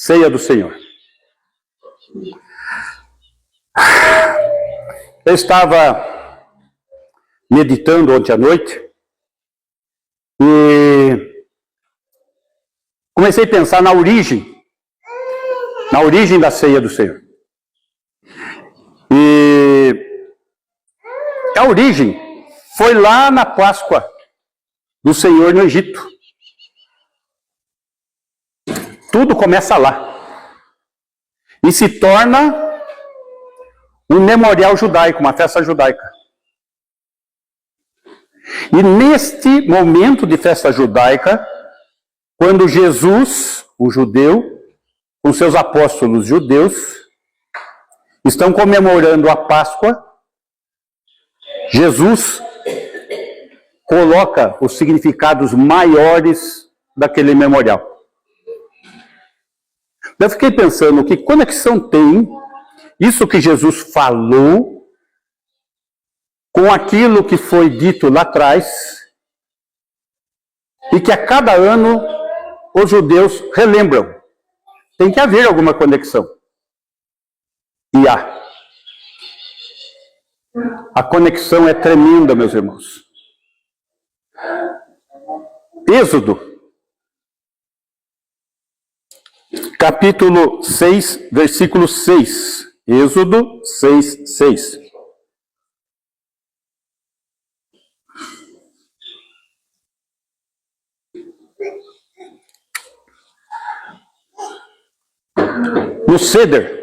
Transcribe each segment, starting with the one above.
Ceia do Senhor. Eu estava meditando ontem à noite e comecei a pensar na origem da ceia do Senhor. E a origem foi lá na Páscoa do Senhor no Egito. Tudo começa lá. E se torna um memorial judaico, uma festa judaica. E neste momento de festa judaica, quando Jesus, o judeu, com seus apóstolos judeus, estão comemorando a Páscoa, Jesus coloca os significados maiores daquele memorial. Eu fiquei pensando que conexão tem isso que Jesus falou com aquilo que foi dito lá atrás e que a cada ano os judeus relembram. Tem que haver alguma conexão. E há. A conexão é tremenda, meus irmãos. Êxodo, capítulo 6, versículo 6. Êxodo 6, 6. No Seder.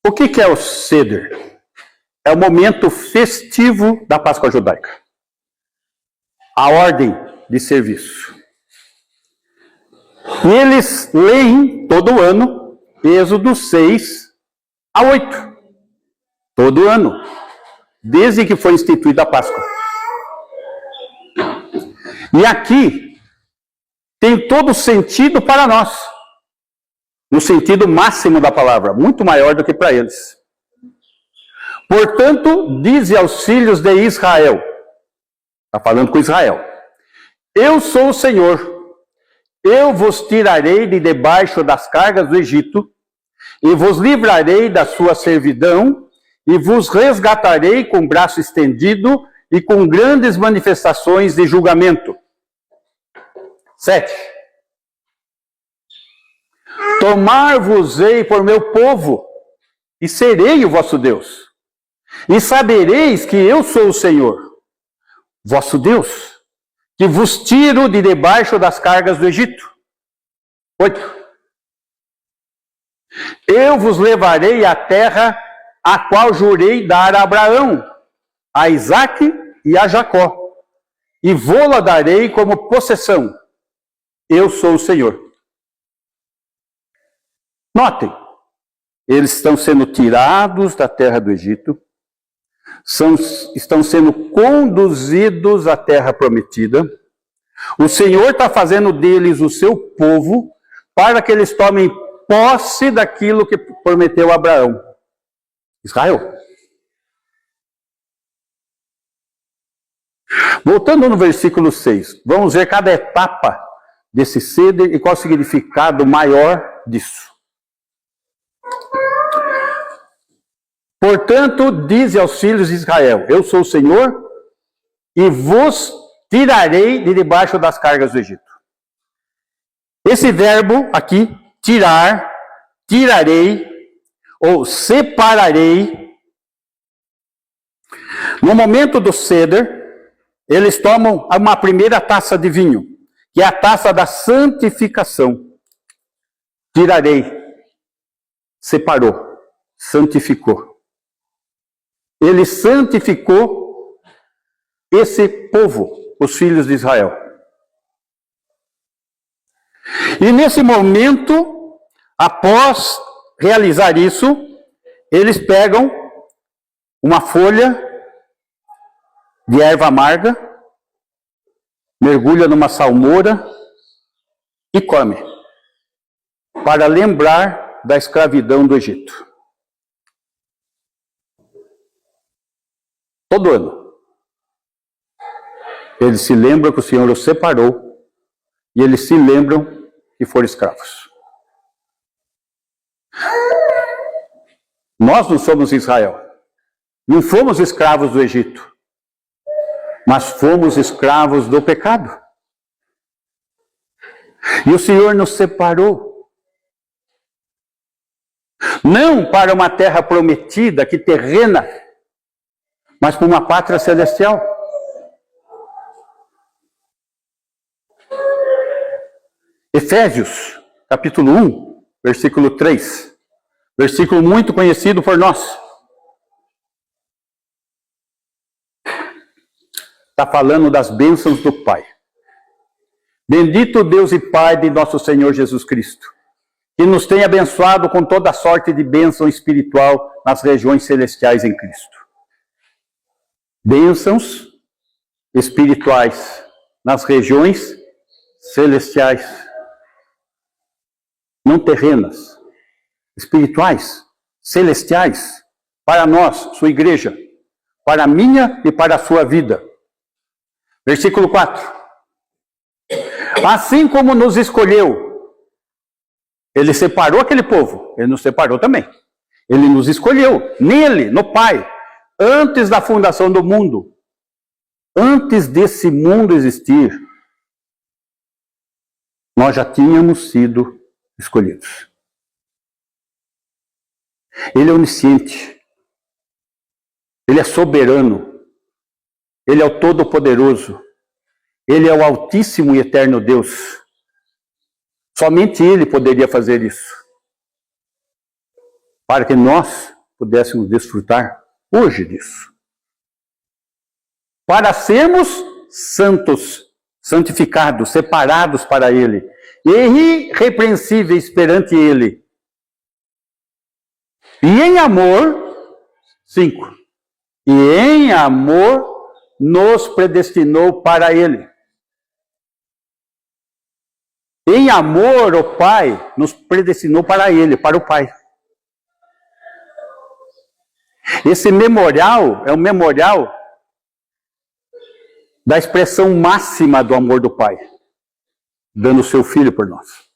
O que é o Seder? É o momento festivo da Páscoa judaica. A ordem de serviço. E eles leem todo ano Êxodo 6 a 8. Todo ano. Desde que foi instituída a Páscoa. E aqui tem todo o sentido para nós. No sentido máximo da palavra. Muito maior do que para eles. Portanto, dize aos filhos de Israel. Está falando com Israel. Eu sou o Senhor. Eu vos tirarei de debaixo das cargas do Egito, e vos livrarei da sua servidão, e vos resgatarei com braço estendido e com grandes manifestações de julgamento. 7. Tomar-vos-ei por meu povo, e serei o vosso Deus. E sabereis que eu sou o Senhor, vosso Deus, que vos tiro de debaixo das cargas do Egito. 8. Eu vos levarei à terra a qual jurei dar a Abraão, a Isaque e a Jacó, e vô-la darei como possessão. Eu sou o Senhor. Notem, eles estão sendo tirados da terra do Egito, estão sendo conduzidos à terra prometida. O Senhor está fazendo deles o seu povo para que eles tomem posse daquilo que prometeu a Abraão. Israel. Voltando no versículo 6, vamos ver cada etapa desse ceder e qual o significado maior disso. Portanto, dize aos filhos de Israel, eu sou o Senhor, e vos tirarei de debaixo das cargas do Egito. Esse verbo aqui, tirar, tirarei, ou separarei, no momento do ceder, eles tomam uma primeira taça de vinho, que é a taça da santificação. Tirarei, separou, santificou. Ele santificou esse povo, os filhos de Israel. E nesse momento, após realizar isso, eles pegam uma folha de erva amarga, mergulha numa salmoura e come, para lembrar da escravidão do Egito. Todo ano. Eles se lembram que o Senhor os separou, e eles se lembram que foram escravos. Nós não somos Israel. Não fomos escravos do Egito, mas fomos escravos do pecado. E o Senhor nos separou. Não para uma terra prometida, que terrena, mas para uma pátria celestial. Efésios, capítulo 1, versículo 3. Versículo muito conhecido por nós. Está falando das bênçãos do Pai. Bendito Deus e Pai de nosso Senhor Jesus Cristo, que nos tem abençoado com toda sorte de bênção espiritual nas regiões celestiais em Cristo. Bênçãos espirituais nas regiões celestiais, não terrenas, espirituais, celestiais, para nós, sua igreja, para a minha e para a sua vida. Versículo 4. Assim como nos escolheu, ele separou aquele povo, ele nos separou também. Ele nos escolheu, nele, no Pai, antes da fundação do mundo, antes desse mundo existir, nós já tínhamos sido escolhidos. Ele é onisciente, ele é soberano, ele é o Todo-Poderoso, ele é o Altíssimo e Eterno Deus. Somente ele poderia fazer isso, para que nós pudéssemos desfrutar hoje disso. Para sermos santos, santificados, separados para ele, e irrepreensíveis perante ele. E em amor, 5. E em amor nos predestinou para ele. Em amor, o Pai nos predestinou para ele, para o Pai. Esse memorial é o memorial da expressão máxima do amor do Pai, dando o seu Filho por nós.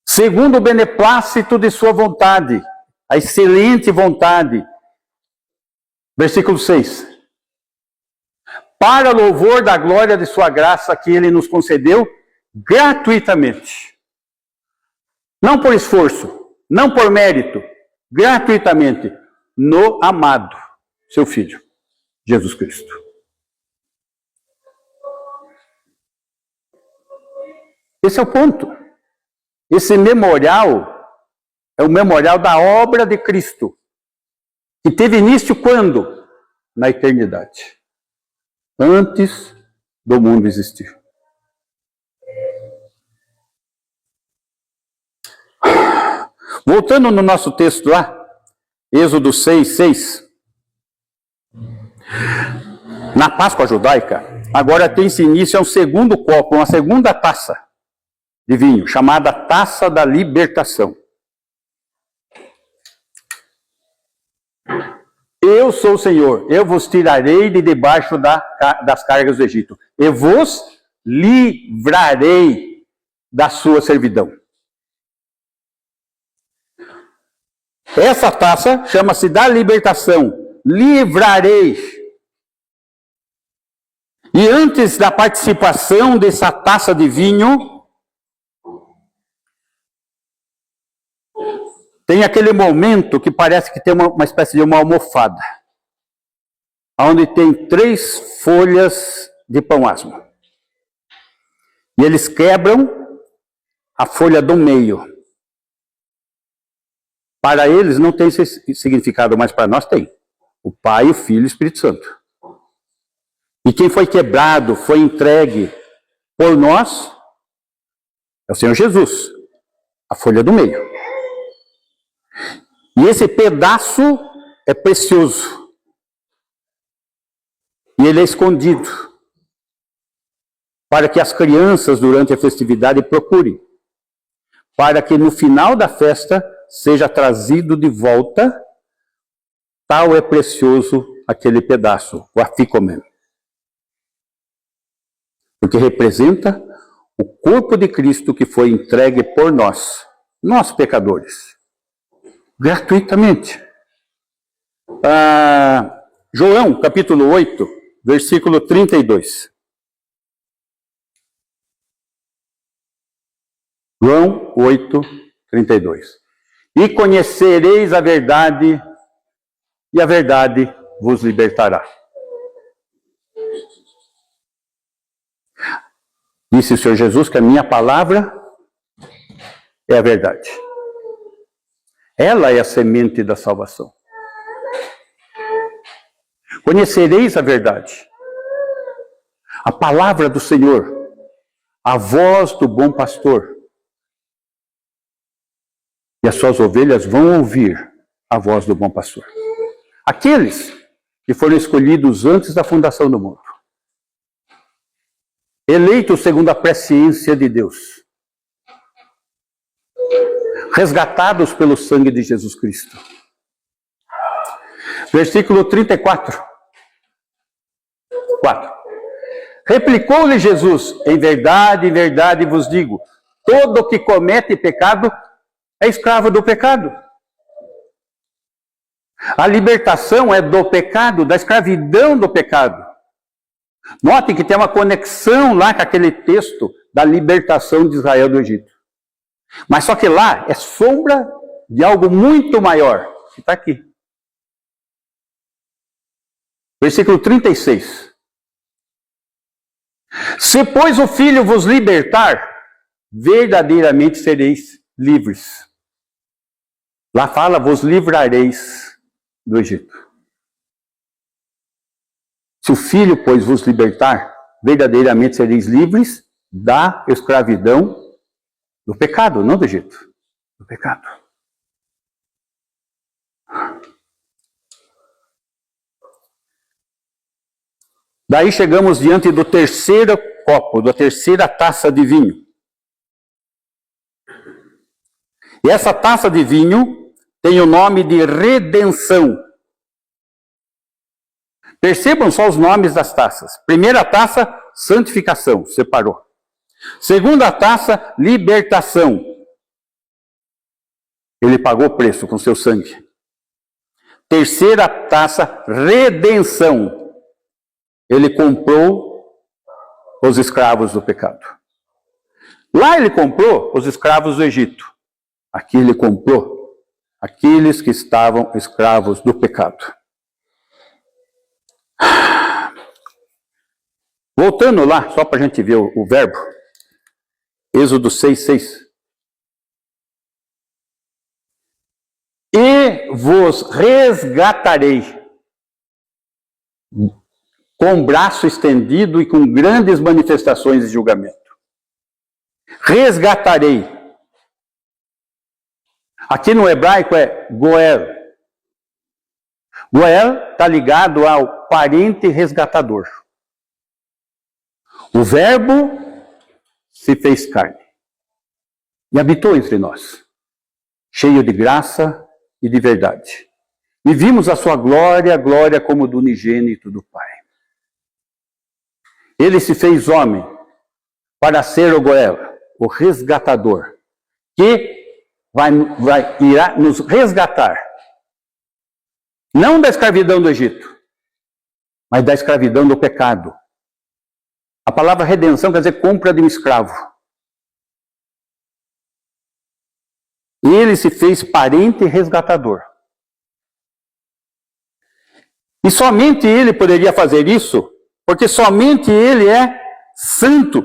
Segundo o beneplácito de sua vontade, a excelente vontade. Versículo 6. Para louvor da glória de sua graça que ele nos concedeu gratuitamente. Não por esforço, não por mérito, gratuitamente, no amado, seu Filho, Jesus Cristo. Esse é o ponto. Esse memorial é o memorial da obra de Cristo, que teve início quando? Na eternidade. Antes do mundo existir. Voltando no nosso texto lá, Êxodo 6:6. Na Páscoa judaica, agora tem-se início a um segundo copo, uma segunda taça de vinho, chamada Taça da Libertação. Eu sou o Senhor, eu vos tirarei de debaixo das cargas do Egito, e vos livrarei da sua servidão. Essa taça chama-se da libertação, livrarei. E antes da participação dessa taça de vinho, tem aquele momento que parece que tem uma espécie de uma almofada, onde tem 3 folhas de pão asmo. E eles quebram a folha do meio. Para eles não tem esse significado, mas para nós tem. O Pai, o Filho e o Espírito Santo. E quem foi quebrado, foi entregue por nós, é o Senhor Jesus, a folha do meio. E esse pedaço é precioso. E ele é escondido, para que as crianças, durante a festividade, procurem. Para que no final da festa seja trazido de volta, tal é precioso aquele pedaço, o afikomen. porque representa o corpo de Cristo que foi entregue por nós pecadores, gratuitamente. João, capítulo 8, versículo 32. João 8, 32. E conhecereis a verdade, e a verdade vos libertará. Disse o Senhor Jesus que a minha palavra é a verdade. Ela é a semente da salvação. Conhecereis a verdade. A palavra do Senhor, a voz do bom pastor. E as suas ovelhas vão ouvir a voz do bom pastor. Aqueles que foram escolhidos antes da fundação do mundo. Eleitos segundo a presciência de Deus. Resgatados pelo sangue de Jesus Cristo. Versículo 34. 4. Replicou-lhe Jesus: em verdade vos digo, todo que comete pecado é escravo do pecado. A libertação é do pecado, da escravidão do pecado. Note que tem uma conexão lá com aquele texto da libertação de Israel do Egito. Mas só que lá é sombra de algo muito maior, que está aqui. Versículo 36. Se, pois, o Filho vos libertar, verdadeiramente sereis livres. Lá fala, vos livrareis do Egito. Se o Filho, pois, vos libertar, verdadeiramente sereis livres da escravidão do pecado, não do Egito, do pecado. Daí chegamos diante do terceiro copo, da terceira taça de vinho. E essa taça de vinho tem o nome de redenção. Percebam só os nomes das taças. Primeira taça, santificação, separou. Segunda taça, libertação. Ele pagou o preço com seu sangue. Terceira taça, redenção. Ele comprou os escravos do pecado. Lá ele comprou os escravos do Egito. Aqui ele comprou aqueles que estavam escravos do pecado. Voltando lá, só para a gente ver o verbo. Êxodo 6:6. E vos resgatarei com braço estendido e com grandes manifestações de julgamento. Resgatarei. Aqui no hebraico é Goel. Goel está ligado ao parente resgatador. O verbo se fez carne e habitou entre nós, cheio de graça e de verdade. E vimos a sua glória, glória como do unigênito do Pai. Ele se fez homem para ser o Goel, o resgatador, que irá nos resgatar, não da escravidão do Egito, mas da escravidão do pecado. A palavra redenção quer dizer compra de um escravo. Ele se fez parente resgatador. E somente ele poderia fazer isso, porque somente ele é santo.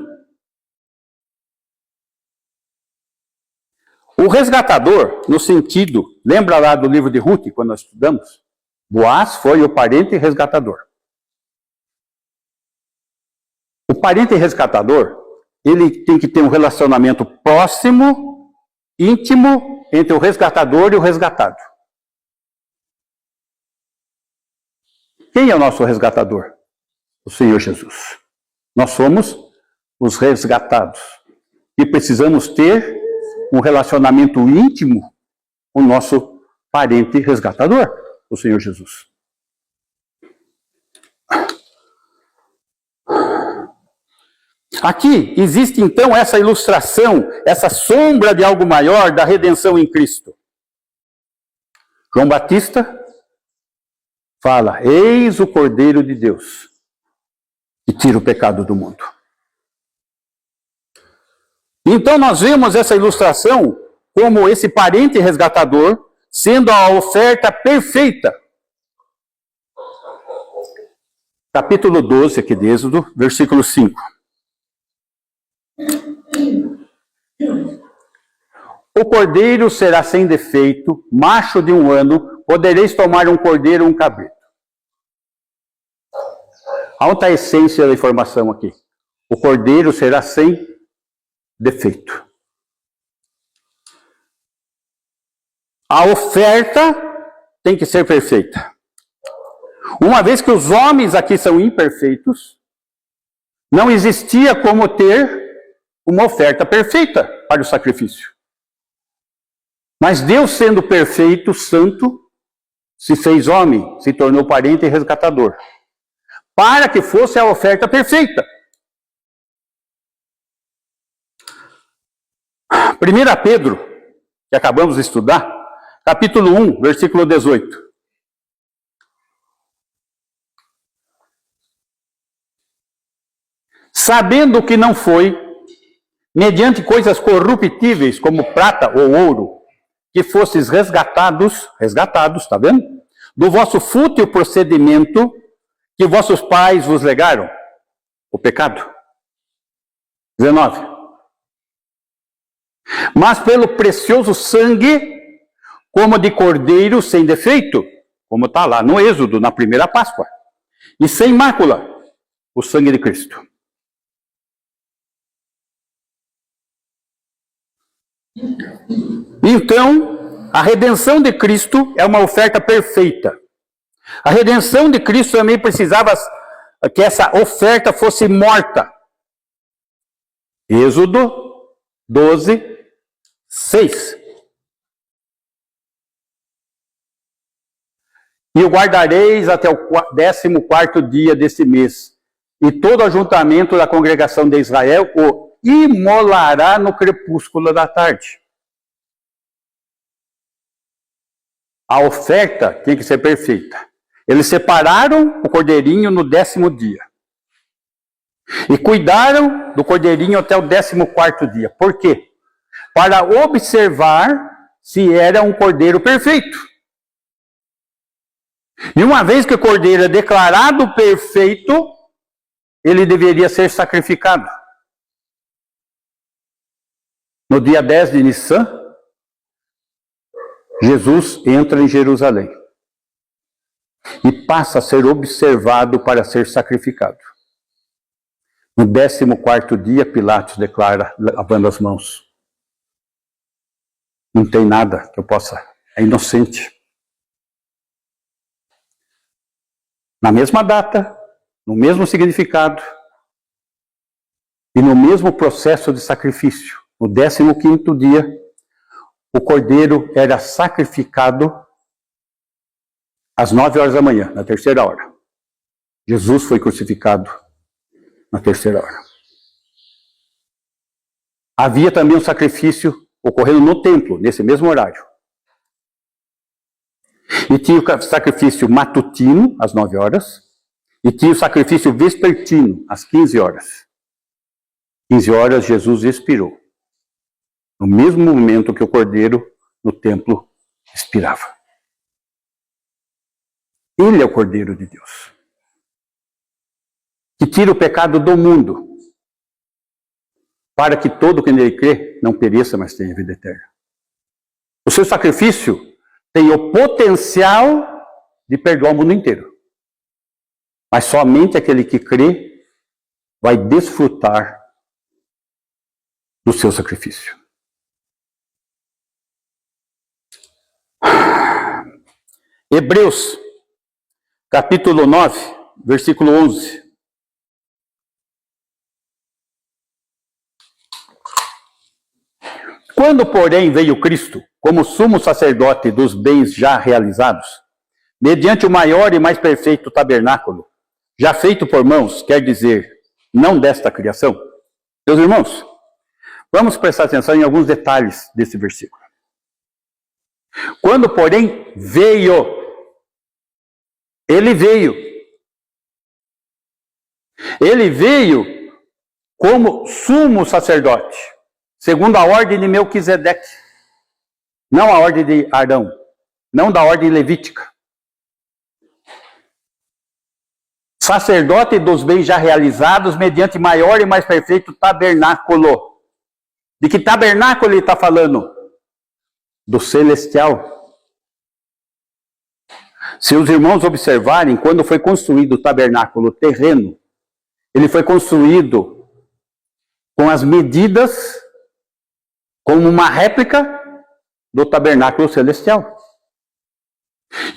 O resgatador, no sentido, lembra lá do livro de Ruth, quando nós estudamos? Boaz foi o parente resgatador. O parente resgatador, ele tem que ter um relacionamento próximo, íntimo, entre o resgatador e o resgatado. Quem é o nosso resgatador? O Senhor Jesus. Nós somos os resgatados. E precisamos ter um relacionamento íntimo com o nosso parente resgatador, o Senhor Jesus. Aqui existe então essa ilustração, essa sombra de algo maior da redenção em Cristo. João Batista fala: eis o Cordeiro de Deus que tira o pecado do mundo. Então nós vemos essa ilustração como esse parente resgatador sendo a oferta perfeita. Capítulo 12 aqui de Êxodo, versículo 5. O cordeiro será sem defeito, macho de 1 ano, podereis tomar um cordeiro ou um cabrito. Onde está a essência da informação aqui? O cordeiro será sem defeito. A oferta tem que ser perfeita. Uma vez que os homens aqui são imperfeitos, não existia como ter uma oferta perfeita para o sacrifício. Mas Deus, sendo perfeito, santo, se fez homem, se tornou parente e resgatador, para que fosse a oferta perfeita. 1 Pedro, que acabamos de estudar, capítulo 1, versículo 18. Sabendo que não foi, mediante coisas corruptíveis, como prata ou ouro, que fostes resgatados, está vendo? Do vosso fútil procedimento que vossos pais vos legaram, o pecado. 19. Mas pelo precioso sangue, como de cordeiro sem defeito, como está lá no Êxodo, na primeira Páscoa, e sem mácula, o sangue de Cristo. Então, a redenção de Cristo é uma oferta perfeita. A redenção de Cristo também precisava que essa oferta fosse morta. Êxodo 12, 6. E o guardareis até o 14º dia deste mês, e todo ajuntamento da congregação de Israel o imolará no crepúsculo da tarde. A oferta tem que ser perfeita. Eles separaram o cordeirinho no 10º dia. E cuidaram do cordeirinho até o 14º dia. Por quê? Para observar se era um cordeiro perfeito. E uma vez que o cordeiro é declarado perfeito, ele deveria ser sacrificado. No dia 10 de Nissan, Jesus entra em Jerusalém e passa a ser observado para ser sacrificado. No 14º dia, Pilatos declara, lavando as mãos: não tem nada que eu possa, é inocente. Na mesma data, no mesmo significado e no mesmo processo de sacrifício, no 15º dia, o cordeiro era sacrificado às 9 horas da manhã, na 3ª hora. Jesus foi crucificado na 3ª hora. Havia também um sacrifício ocorrendo no templo, nesse mesmo horário. E tinha o sacrifício matutino, às 9 horas, e tinha o sacrifício vespertino, às 15 horas. 15 horas, Jesus expirou. No mesmo momento que o cordeiro no templo expirava. Ele é o Cordeiro de Deus, que tira o pecado do mundo, para que todo que nele crê não pereça, mas tenha vida eterna. O seu sacrifício tem o potencial de perdoar o mundo inteiro. Mas somente aquele que crê vai desfrutar do seu sacrifício. Hebreus, capítulo 9, versículo 11. Quando, porém, veio Cristo, como sumo sacerdote dos bens já realizados, mediante o maior e mais perfeito tabernáculo, já feito por mãos, quer dizer, não desta criação, Meus irmãos, vamos prestar atenção em alguns detalhes desse versículo. Quando, porém, veio, ele veio. Ele veio como sumo sacerdote, segundo a ordem de Melquisedeque, não a ordem de Arão, não da ordem levítica. Sacerdote dos bens já realizados mediante maior e mais perfeito tabernáculo. De que tabernáculo ele está falando? Do celestial. Se os irmãos observarem, quando foi construído o tabernáculo terreno, ele foi construído com as medidas, como uma réplica do tabernáculo celestial.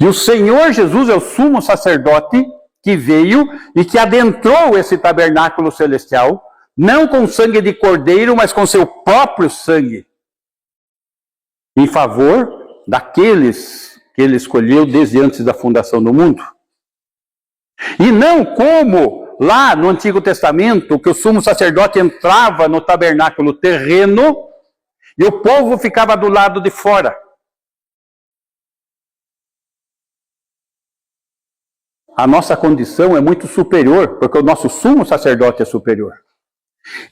E o Senhor Jesus é o sumo sacerdote que veio e que adentrou esse tabernáculo celestial, não com sangue de cordeiro, mas com seu próprio sangue, em favor daqueles que ele escolheu desde antes da fundação do mundo. E não como lá no Antigo Testamento, que o sumo sacerdote entrava no tabernáculo terreno e o povo ficava do lado de fora. A nossa condição é muito superior, porque o nosso sumo sacerdote é superior.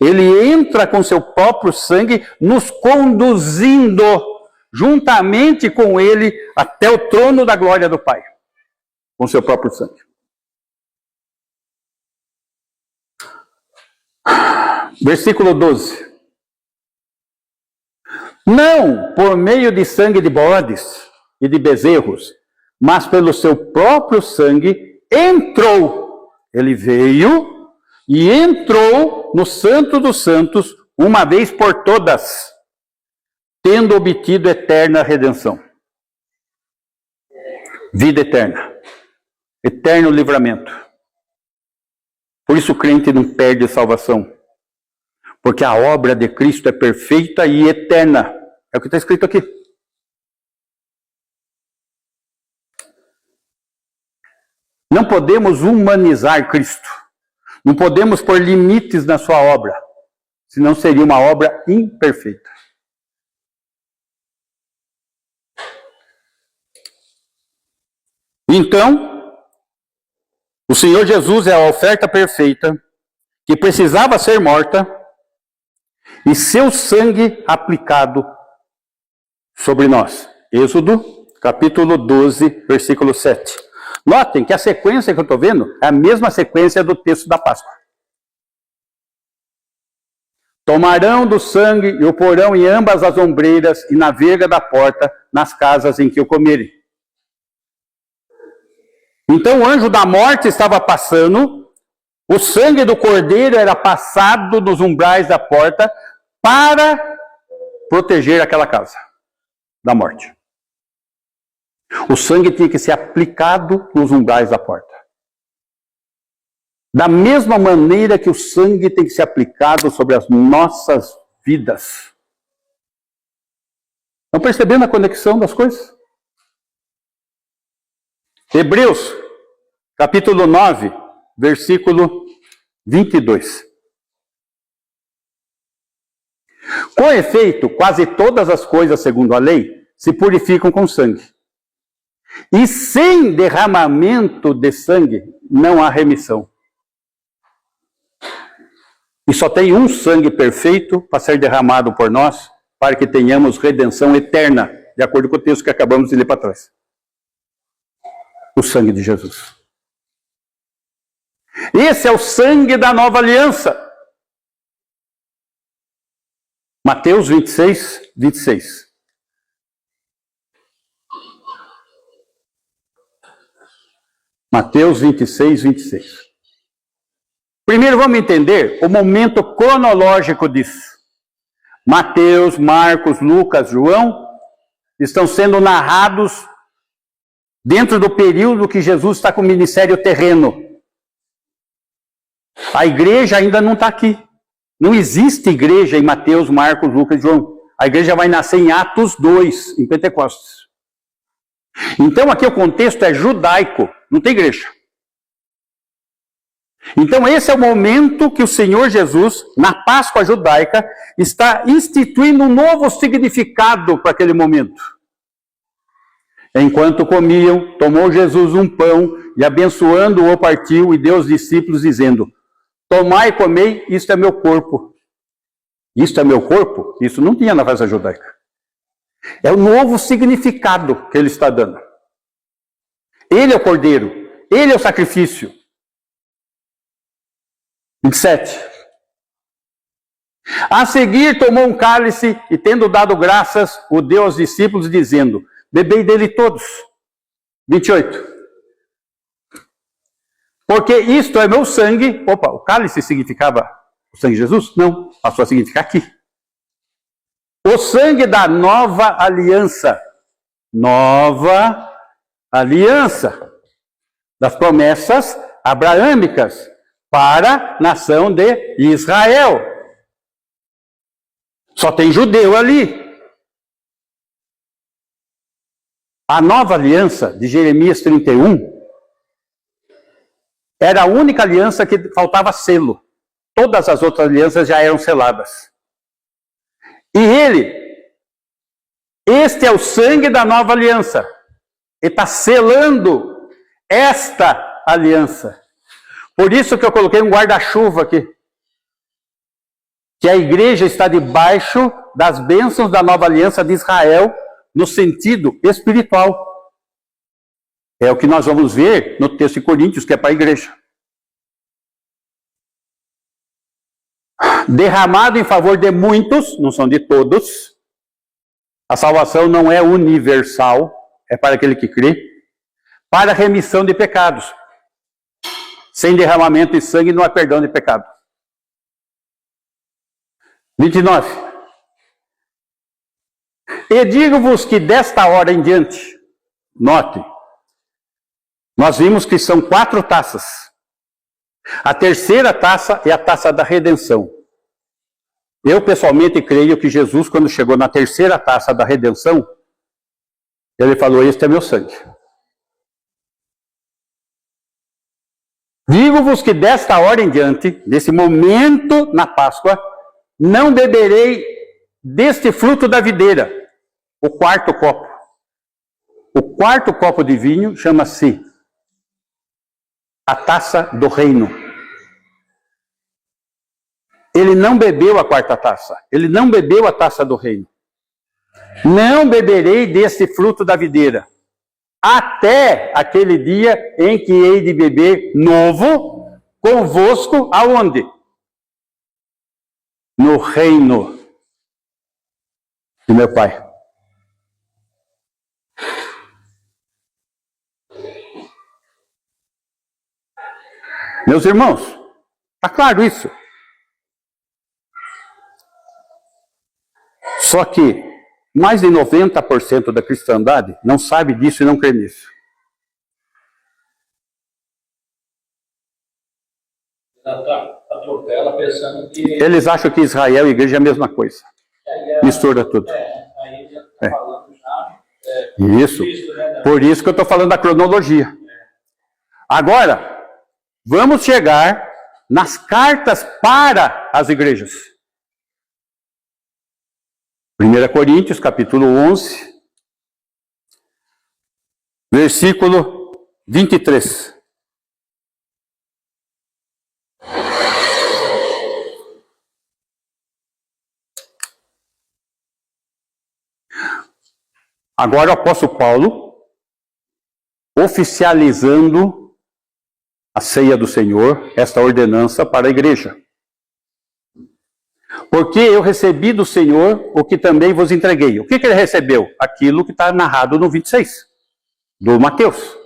Ele entra com seu próprio sangue, nos conduzindo juntamente com ele até o trono da glória do Pai, com seu próprio sangue. Versículo 12. Não por meio de sangue de bodes e de bezerros, mas pelo seu próprio sangue entrou. Ele veio e entrou no Santo dos Santos uma vez por todas, tendo obtido eterna redenção. Vida eterna. Eterno livramento. Por isso o crente não perde a salvação. Porque a obra de Cristo é perfeita e eterna. É o que está escrito aqui. Não podemos humanizar Cristo. Não podemos pôr limites na sua obra. Senão seria uma obra imperfeita. Então, o Senhor Jesus é a oferta perfeita que precisava ser morta e seu sangue aplicado sobre nós. Êxodo, capítulo 12, versículo 7. Notem que a sequência que eu estou vendo é a mesma sequência do texto da Páscoa. Tomarão do sangue e o porão em ambas as ombreiras e na verga da porta, nas casas em que o comerem. Então o anjo da morte estava passando, o sangue do cordeiro era passado nos umbrais da porta para proteger aquela casa da morte. O sangue tinha que ser aplicado nos umbrais da porta. Da mesma maneira que o sangue tem que ser aplicado sobre as nossas vidas. Estão percebendo a conexão das coisas? Hebreus, capítulo 9, versículo 22. Com efeito, quase todas as coisas, segundo a lei, se purificam com sangue. E sem derramamento de sangue, não há remissão. E só tem um sangue perfeito para ser derramado por nós, para que tenhamos redenção eterna, de acordo com o texto que acabamos de ler para trás. O sangue de Jesus. Esse é o sangue da nova aliança. Mateus 26, 26. Mateus 26, 26. Primeiro vamos entender o momento cronológico disso. Mateus, Marcos, Lucas, João estão sendo narrados dentro do período que Jesus está com o ministério terreno. A igreja ainda não está aqui. Não existe igreja em Mateus, Marcos, Lucas e João. A igreja vai nascer em Atos 2, em Pentecostes. Então aqui o contexto é judaico, não tem igreja. Então esse é o momento que o Senhor Jesus, na Páscoa judaica, está instituindo um novo significado para aquele momento. Enquanto comiam, tomou Jesus um pão e abençoando-o partiu e deu aos discípulos dizendo: tomai e comei, isto é meu corpo. Isto é meu corpo? Isso não tinha na festa judaica. É o novo significado que ele está dando. Ele é o cordeiro, ele é o sacrifício. 27. A seguir tomou um cálice e tendo dado graças, o deu aos discípulos dizendo: bebei dele todos. 28. Porque isto é meu sangue. Opa, o cálice significava o sangue de Jesus? Não, passou a significar aqui. O sangue da nova aliança. Nova aliança. Das promessas abraâmicas para a nação de Israel. Só tem judeu ali. A nova aliança de Jeremias 31 era a única aliança que faltava selo. Todas as outras alianças já eram seladas. E este é o sangue da nova aliança. Ele está selando esta aliança. Por isso que eu coloquei um guarda-chuva aqui. Que a igreja está debaixo das bênçãos da nova aliança de Israel, no sentido espiritual. É o que nós vamos ver no texto de Coríntios, que é para a igreja. Derramado em favor de muitos, não são de todos. A salvação não é universal, é para aquele que crê. Para a remissão de pecados. Sem derramamento de sangue não há perdão de pecado. 29. E digo-vos que desta hora em diante, note, nós vimos que são 4 taças. A terceira taça é a taça da redenção. Eu pessoalmente creio que Jesus, quando chegou na terceira taça da redenção, ele falou: este é meu sangue. Digo-vos que desta hora em diante, desse momento na Páscoa, não beberei deste fruto da videira, o 4º copo. O 4º copo de vinho chama-se a taça do reino. Ele não bebeu a 4ª taça. Ele não bebeu a taça do reino. Não beberei deste fruto da videira, até aquele dia em que hei de beber novo convosco, aonde? No reino de meu Pai. Meus irmãos, está claro isso? Só que mais de 90% da cristandade não sabe disso e não crê nisso. Atropela pensando que... Eles acham que Israel e igreja é a mesma coisa. Mistura tudo. Aí já está falando já... Isso. Por isso que eu estou falando da cronologia. Agora, vamos chegar nas cartas para as igrejas. 1 Coríntios, capítulo 11, versículo 23. Agora o apóstolo Paulo, oficializando a ceia do Senhor, esta ordenança para a igreja. Porque eu recebi do Senhor o que também vos entreguei. O que ele recebeu? Aquilo que está narrado no 26, do Mateus.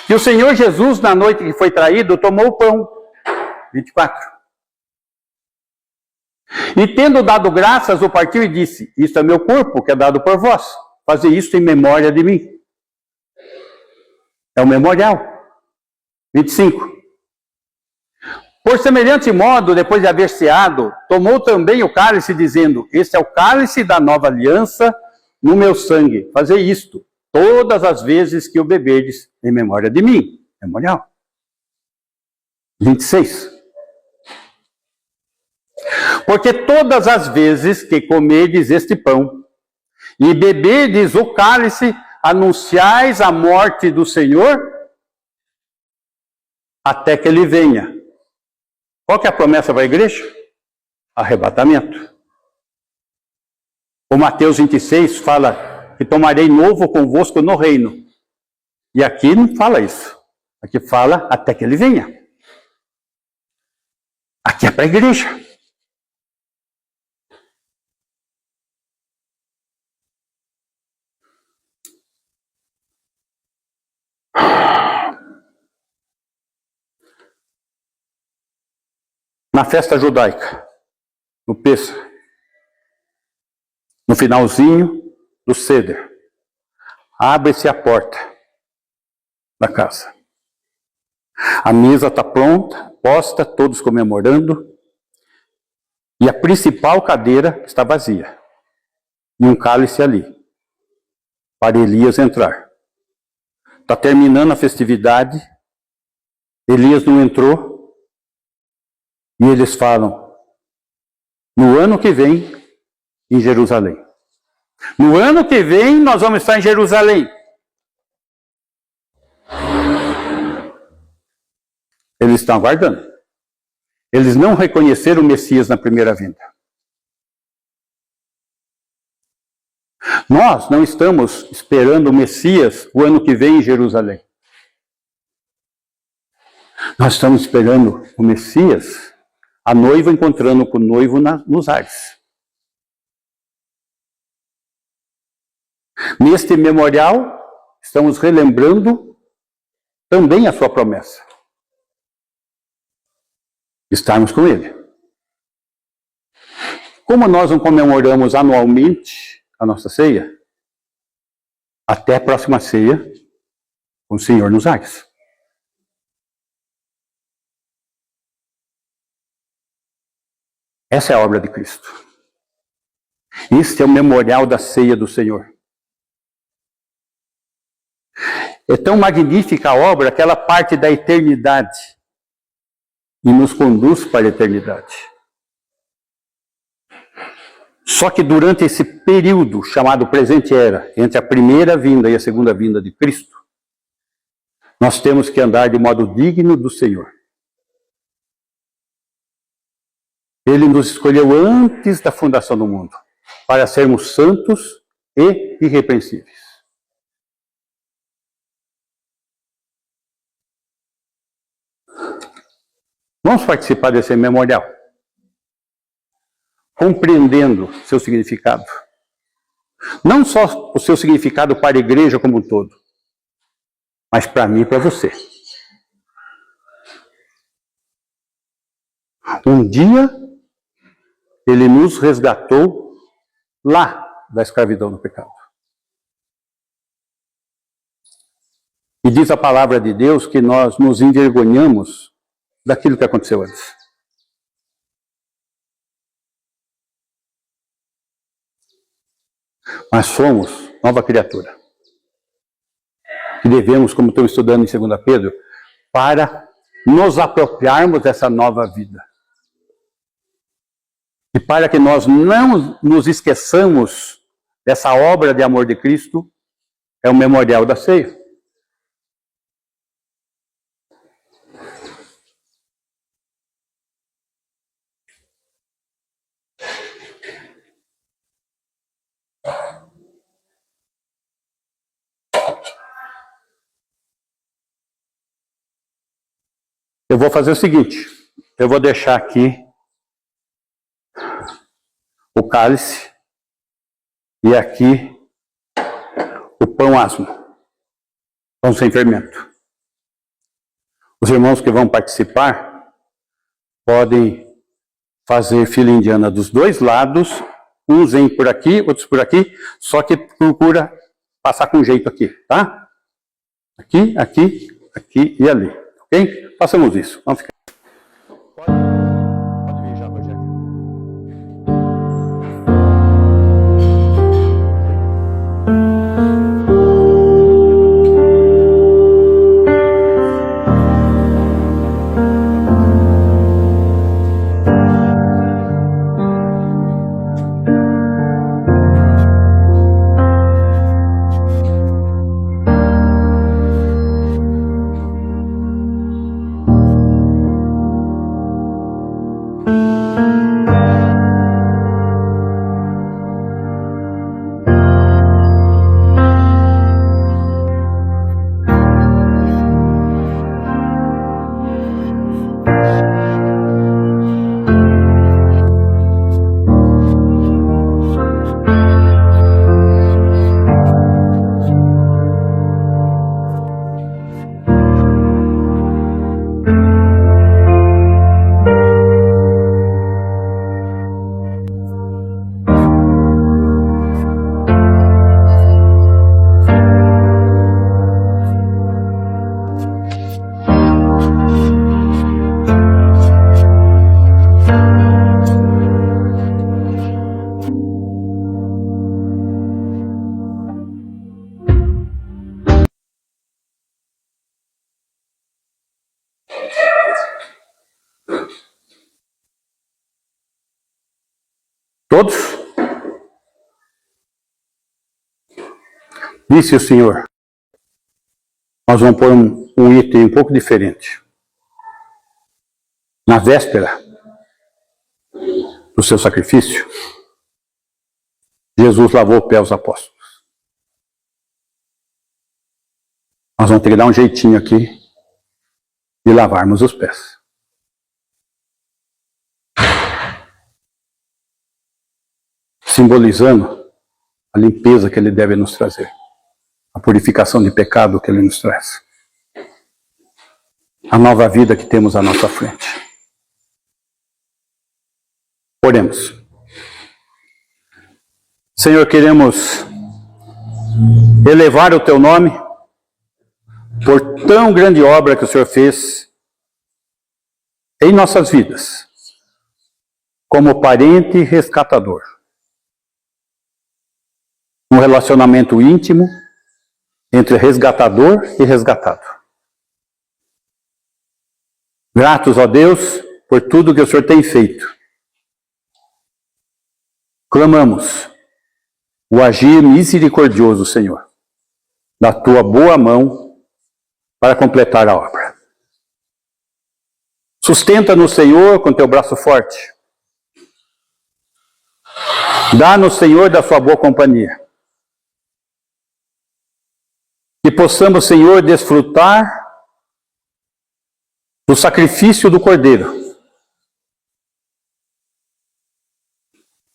Que o Senhor Jesus, na noite que foi traído, tomou o pão. 24. E tendo dado graças, o partiu e disse: isto é meu corpo, que é dado por vós. Fazer isso em memória de mim. É o memorial. 25. Por semelhante modo, depois de haver ceado, tomou também o cálice, dizendo: este é o cálice da nova aliança no meu sangue. Fazei isto todas as vezes que o beberdes em memória de mim. Memorial. 26. Porque todas as vezes que comerdes este pão e beberdes o cálice, anunciais a morte do Senhor até que ele venha. Qual que é a promessa para a igreja? Arrebatamento. O Mateus 26 fala que tomarei novo convosco no reino. E aqui não fala isso. Aqui fala até que ele venha. Aqui é para a igreja. Na festa judaica, no Pêssego, no finalzinho do Seder, abre-se a porta da casa. A mesa está pronta, posta, todos comemorando, e a principal cadeira está vazia. E um cálice ali, para Elias entrar. Está terminando a festividade, Elias não entrou, e eles falam, no ano que vem, em Jerusalém. No ano que vem, nós vamos estar em Jerusalém. Eles estão aguardando. Eles não reconheceram o Messias na primeira vinda. Nós não estamos esperando o Messias o ano que vem em Jerusalém. Nós estamos esperando o Messias, a noiva encontrando com o noivo nos ares. Neste memorial, estamos relembrando também a sua promessa. Estarmos com ele. Como nós não comemoramos anualmente a nossa ceia, até a próxima ceia, com o Senhor nos ares. Essa é a obra de Cristo. Este é o memorial da ceia do Senhor. É tão magnífica a obra que ela parte da eternidade e nos conduz para a eternidade. Só que durante esse período chamado presente era, entre a primeira vinda e a segunda vinda de Cristo, nós temos que andar de modo digno do Senhor. Ele nos escolheu antes da fundação do mundo, para sermos santos e irrepreensíveis. Vamos participar desse memorial, compreendendo seu significado. Não só o seu significado para a igreja como um todo, mas para mim e para você. Um dia, ele nos resgatou lá da escravidão do pecado. E diz a palavra de Deus que nós nos envergonhamos daquilo que aconteceu antes. Mas somos nova criatura. E devemos, como estamos estudando em 2 Pedro, para nos apropriarmos dessa nova vida. E para que nós não nos esqueçamos dessa obra de amor de Cristo, é o memorial da ceia. Eu vou fazer o seguinte, eu vou deixar aqui o cálice e aqui o pão asmo, pão sem fermento. Os irmãos que vão participar podem fazer fila indiana dos dois lados, uns vêm por aqui, outros por aqui, só que procura passar com jeito aqui, tá? Aqui, aqui, aqui e ali, ok? Façamos isso. Vamos ficar. Pode vir já, Rogério. Todos? Disse o Senhor. Nós vamos pôr um item um pouco diferente. Na véspera do seu sacrifício, Jesus lavou o pé aos apóstolos. Nós vamos ter que dar um jeitinho aqui de lavarmos os pés. Simbolizando a limpeza que ele deve nos trazer. A purificação de pecado que ele nos traz. A nova vida que temos à nossa frente. Oremos. Senhor, queremos elevar o teu nome por tão grande obra que o Senhor fez em nossas vidas, como parente resgatador. Um relacionamento íntimo entre resgatador e resgatado. Gratos, ó Deus, por tudo que o Senhor tem feito. Clamamos o agir misericordioso, Senhor, da tua boa mão para completar a obra. Sustenta-nos, Senhor, com teu braço forte. Dá-nos, Senhor, da sua boa companhia. Que possamos, Senhor, desfrutar do sacrifício do Cordeiro.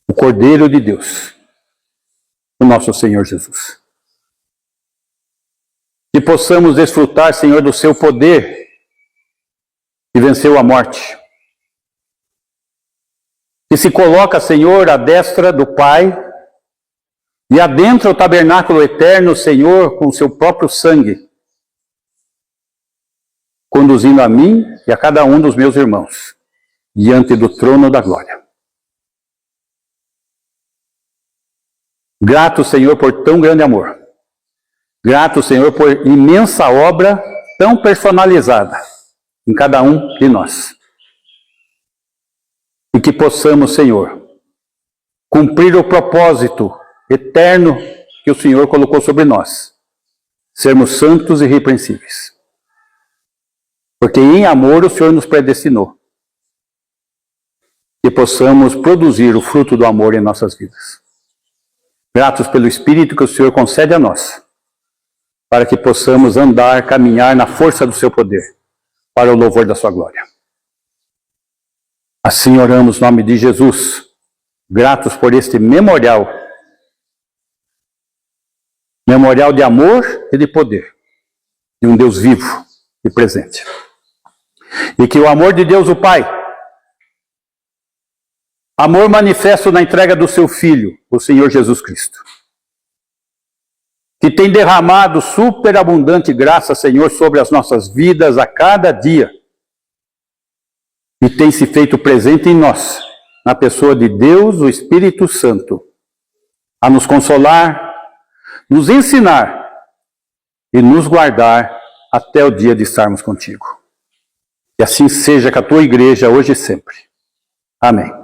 O Cordeiro de Deus, o nosso Senhor Jesus. Que possamos desfrutar, Senhor, do seu poder que venceu a morte. Que se coloca, Senhor, à destra do Pai e adentra o tabernáculo eterno, Senhor, com o seu próprio sangue, conduzindo a mim e a cada um dos meus irmãos, diante do trono da glória. Grato, Senhor, por tão grande amor. Grato, Senhor, por imensa obra tão personalizada em cada um de nós. E que possamos, Senhor, cumprir o propósito eterno que o Senhor colocou sobre nós. Sermos santos e irrepreensíveis. Porque em amor o Senhor nos predestinou. Que possamos produzir o fruto do amor em nossas vidas. Gratos pelo Espírito que o Senhor concede a nós. Para que possamos andar, caminhar na força do seu poder. Para o louvor da sua glória. Assim oramos em nome de Jesus. Gratos por este memorial. Memorial de amor e de poder. De um Deus vivo e presente. E que o amor de Deus, o Pai, amor manifesto na entrega do seu Filho, o Senhor Jesus Cristo, que tem derramado superabundante graça, Senhor, sobre as nossas vidas a cada dia, e tem se feito presente em nós, na pessoa de Deus, o Espírito Santo, a nos consolar, nos ensinar e nos guardar até o dia de estarmos contigo. E assim seja com a tua igreja hoje e sempre. Amém.